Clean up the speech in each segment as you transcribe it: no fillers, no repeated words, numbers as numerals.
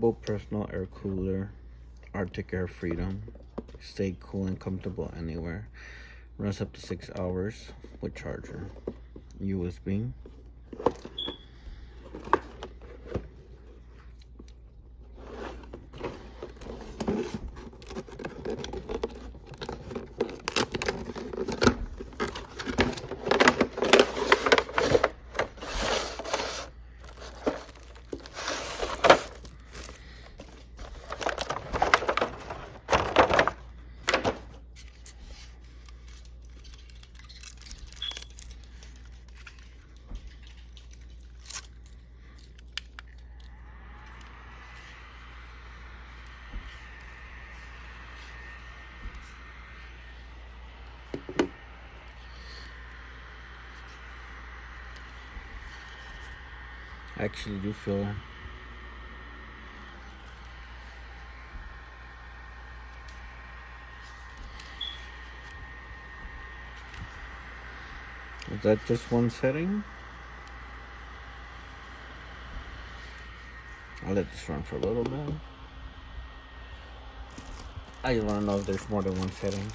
Wearable personal air cooler, Arctic Air Freedom. Stay cool and comfortable anywhere. Runs up to 6 hours with charger. USB. I actually do feel is that just one setting? I'll let this run for a little bit. I want to know if there's more than one setting.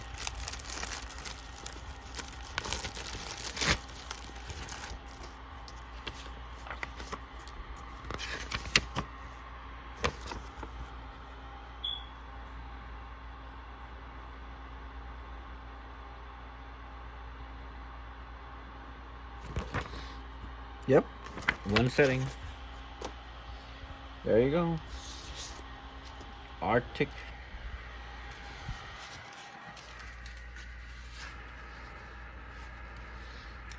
Yep, one setting. There you go. Arctic.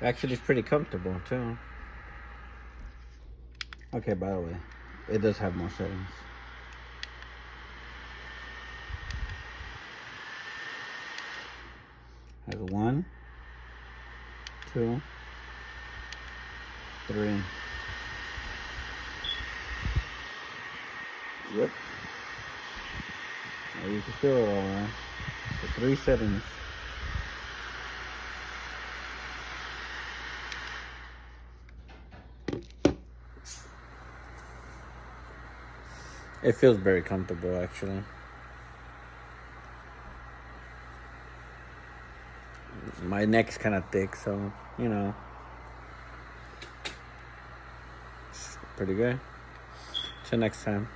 Actually, it's pretty comfortable too. Okay, by the way, it does have more settings. Has 1, 2, 3. Yep. Now you can feel it all right. The 3 settings. It feels very comfortable, actually. My neck's kind of thick, so, you know. It's pretty good. Till next time.